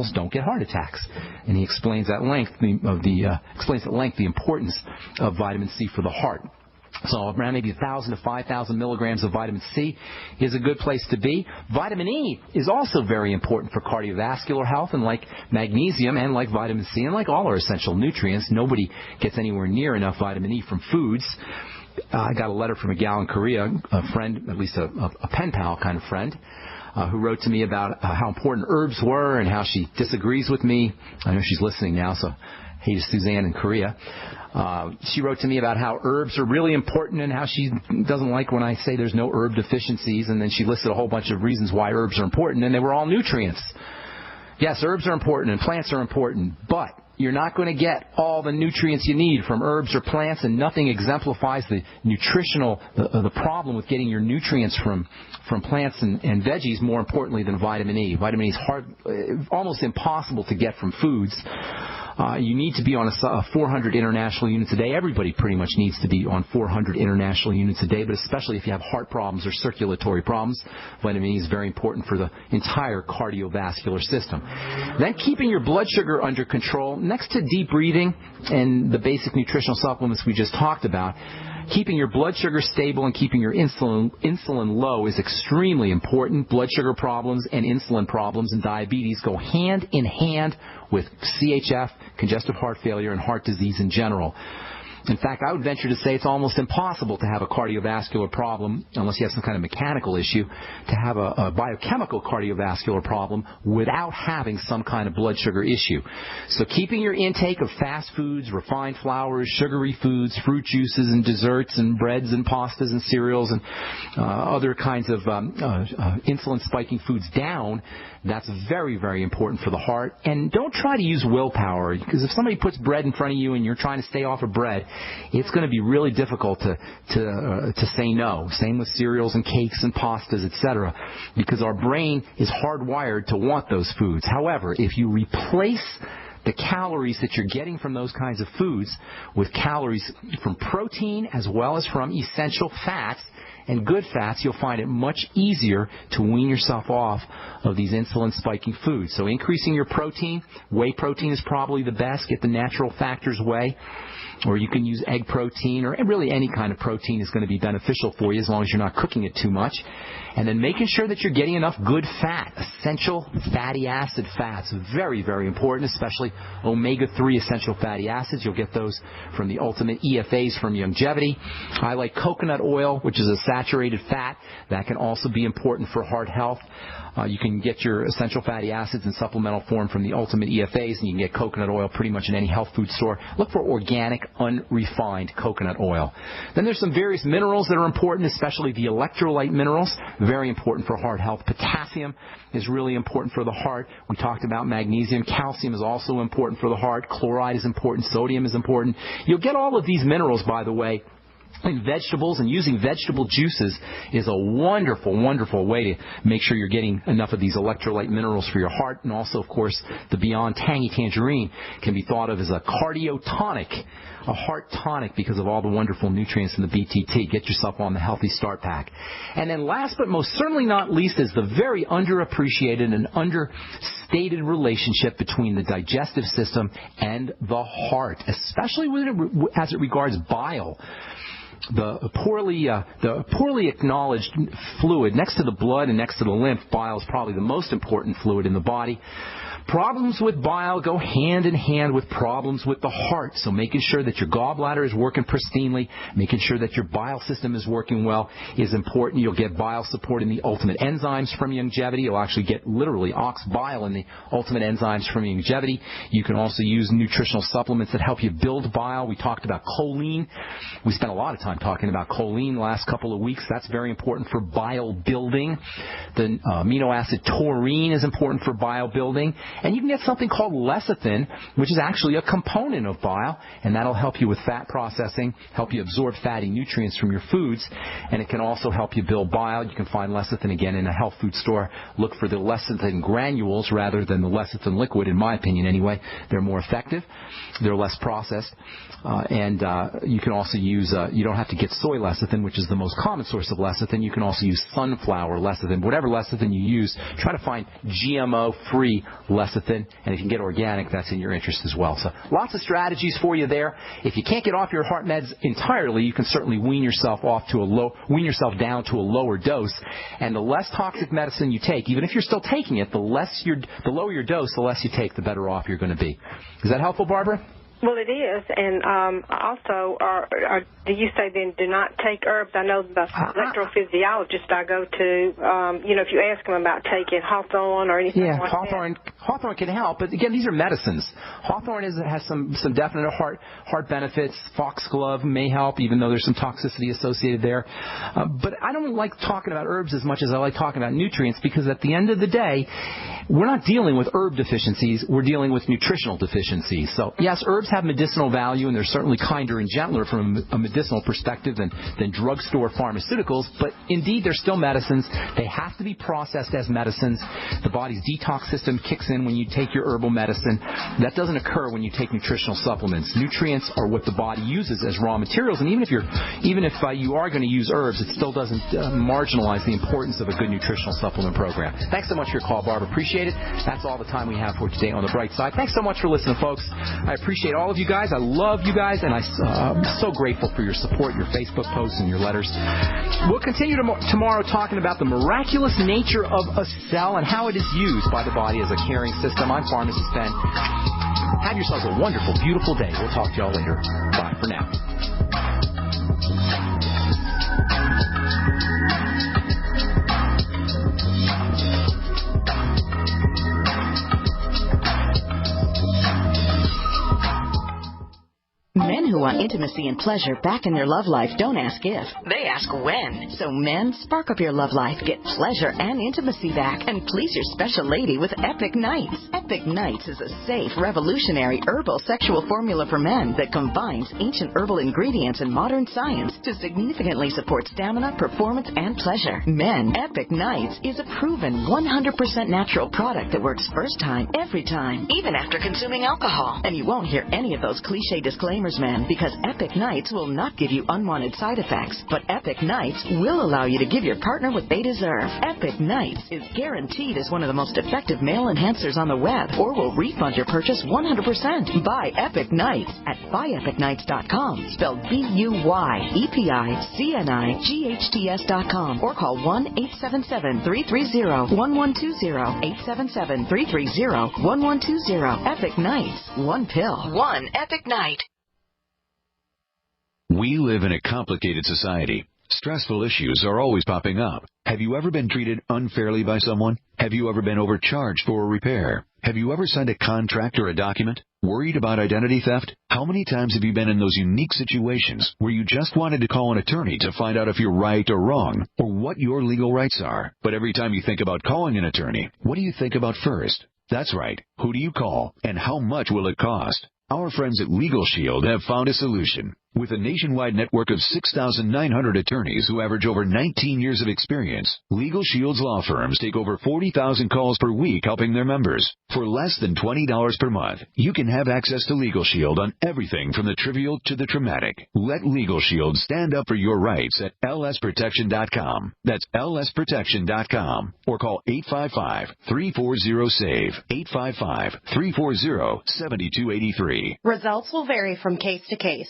animals don't get heart attacks. And he explains at length the importance of vitamin C for the heart. So around maybe 1,000 to 5,000 milligrams of vitamin C is a good place to be. Vitamin E is also very important for cardiovascular health, and like magnesium and like vitamin C and like all our essential nutrients, nobody gets anywhere near enough vitamin E from foods. I got a letter from a gal in Korea, a friend, at least a pen pal kind of friend, who wrote to me about how important herbs were and how she disagrees with me. I know she's listening now, so hey to Suzanne in Korea. She wrote to me about how herbs are really important and how she doesn't like when I say there's no herb deficiencies, and then she listed a whole bunch of reasons why herbs are important, and they were all nutrients. Yes, herbs are important and plants are important, but you're not going to get all the nutrients you need from herbs or plants, and nothing exemplifies the the problem with getting your nutrients from plants and veggies more importantly than vitamin E. Vitamin E is almost impossible to get from foods. You need to be on a 400 international units a day. Everybody pretty much needs to be on 400 international units a day, but especially if you have heart problems or circulatory problems, vitamin E is very important for the entire cardiovascular system. Then keeping your blood sugar under control, next to deep breathing and the basic nutritional supplements we just talked about, keeping your blood sugar stable and keeping your insulin low is extremely important. Blood sugar problems and insulin problems and diabetes go hand in hand with CHF, congestive heart failure, and heart disease in general. In fact, I would venture to say it's almost impossible to have a cardiovascular problem, unless you have some kind of mechanical issue, to have a biochemical cardiovascular problem without having some kind of blood sugar issue. So keeping your intake of fast foods, refined flours, sugary foods, fruit juices and desserts and breads and pastas and cereals and other kinds of insulin-spiking foods down, that's very, very important for the heart. And don't try to use willpower, because if somebody puts bread in front of you and you're trying to stay off of bread, it's going to be really difficult to say no. Same with cereals and cakes and pastas, etc., because our brain is hardwired to want those foods. However, if you replace the calories that you're getting from those kinds of foods with calories from protein as well as from essential fats and good fats, you'll find it much easier to wean yourself off of these insulin-spiking foods. So increasing your protein, whey protein is probably the best. Get the natural factors whey, or you can use egg protein, or really any kind of protein is going to be beneficial for you as long as you're not cooking it too much. And then making sure that you're getting enough good fat, essential fatty acid fats, very, very important, especially omega-3 essential fatty acids. You'll get those from the Ultimate EFAs from Longevity. I like coconut oil, which is a saturated fat. That can also be important for heart health. You can get your essential fatty acids in supplemental form from the Ultimate EFAs, and you can get coconut oil pretty much in any health food store. Look for organic, unrefined coconut oil. Then there's some various minerals that are important, especially the electrolyte minerals, very important for heart health. Potassium is really important for the heart. We talked about magnesium. Calcium is also important for the heart. Chloride is important. Sodium is important. You'll get all of these minerals, by the way, in vegetables, and using vegetable juices is a wonderful, wonderful way to make sure you're getting enough of these electrolyte minerals for your heart. And also, of course, the Beyond Tangy Tangerine can be thought of as a cardiotonic, a heart tonic, because of all the wonderful nutrients in the BTT. Get yourself on the Healthy Start Pack. And then last but most certainly not least is the very underappreciated and understated relationship between the digestive system and the heart, especially as it regards bile. The poorly acknowledged fluid next to the blood and next to the lymph, bile is probably the most important fluid in the body. Problems with bile go hand in hand with problems with the heart. So making sure that your gallbladder is working pristinely, making sure that your bile system is working well is important. You'll get bile support in the Ultimate Enzymes from Longevity. You'll actually get literally ox bile in the Ultimate Enzymes from Longevity. You can also use nutritional supplements that help you build bile. We talked about choline. We spent a lot of time talking about choline the last couple of weeks. That's very important for bile building. The amino acid taurine is important for bile building. And you can get something called lecithin, which is actually a component of bile, and that'll help you with fat processing, help you absorb fatty nutrients from your foods, and it can also help you build bile. You can find lecithin, again, in a health food store. Look for the lecithin granules rather than the lecithin liquid, in my opinion anyway. They're more effective. They're less processed. And you can also use, you don't have to get soy lecithin, which is the most common source of lecithin. You can also use sunflower lecithin. Whatever lecithin you use, try to find GMO-free lecithin. lecithin, and if you can get organic, that's in your interest as well. So lots of strategies for you there. If you can't get off your heart meds entirely, you can certainly wean yourself down to a lower dose. And the less toxic medicine you take, even if you're still taking it, the lower your dose, the less you take, the better off you're going to be. Is that helpful, Barbara? Well, it is, and also, do you say then do not take herbs? I know the electrophysiologist I go to, if you ask them about taking hawthorn or anything like that. Hawthorn can help, but again, these are medicines. Hawthorn has some definite heart benefits. Foxglove may help, even though there's some toxicity associated there. But I don't like talking about herbs as much as I like talking about nutrients, because at the end of the day, we're not dealing with herb deficiencies, we're dealing with nutritional deficiencies. So, yes, herbs have medicinal value, and they're certainly kinder and gentler from a medicinal perspective than drugstore pharmaceuticals, but indeed they're still medicines. They have to be processed as medicines. The body's detox system kicks in when you take your herbal medicine. That doesn't occur when you take nutritional supplements. Nutrients are what the body uses as raw materials, and even if you are going to use herbs, it still doesn't marginalize the importance of a good nutritional supplement program. Thanks so much for your call, Barbara. Appreciate it. That's all the time we have for today on The Bright Side. Thanks so much for listening, folks. I appreciate all of you guys. I love you guys, and I'm so grateful for your support, your Facebook posts, and your letters. We'll continue tomorrow talking about the miraculous nature of a cell and how it is used by the body as a caring system. I'm Pharmacist Ben. Have yourselves a wonderful, beautiful day. We'll talk to y'all later. Bye for now. Men who want intimacy and pleasure back in their love life don't ask if, they ask when. So men, spark up your love life, get pleasure and intimacy back, and please your special lady with Epic Nights. Epic Nights is a safe, revolutionary herbal sexual formula for men that combines ancient herbal ingredients and modern science to significantly support stamina, performance, and pleasure. Men, Epic Nights is a proven 100% natural product that works first time, every time, even after consuming alcohol. And you won't hear any of those cliche disclaimers, men, because Epic Nights will not give you unwanted side effects, but Epic Nights will allow you to give your partner what they deserve. Epic Nights is guaranteed as one of the most effective male enhancers on the web, or will refund your purchase 100%. Buy Epic Nights at buyepicnights.com, spelled BUYEPICNIGHTS.com, or call 1-877-330-1120, 877-330-1120. Epic Nights, one pill, one Epic Night. We live in a complicated society. Stressful issues are always popping up. Have you ever been treated unfairly by someone? Have you ever been overcharged for a repair? Have you ever signed a contract or a document? Worried about identity theft? How many times have you been in those unique situations where you just wanted to call an attorney to find out if you're right or wrong, or what your legal rights are? But every time you think about calling an attorney, what do you think about first? That's right. Who do you call, and how much will it cost? Our friends at Legal Shield have found a solution. With a nationwide network of 6,900 attorneys who average over 19 years of experience, Legal Shield's law firms take over 40,000 calls per week helping their members. For less than $20 per month, you can have access to Legal Shield on everything from the trivial to the traumatic. Let Legal Shield stand up for your rights at lsprotection.com. That's lsprotection.com. Or call 855-340-SAVE, 855-340-7283. Results will vary from case to case.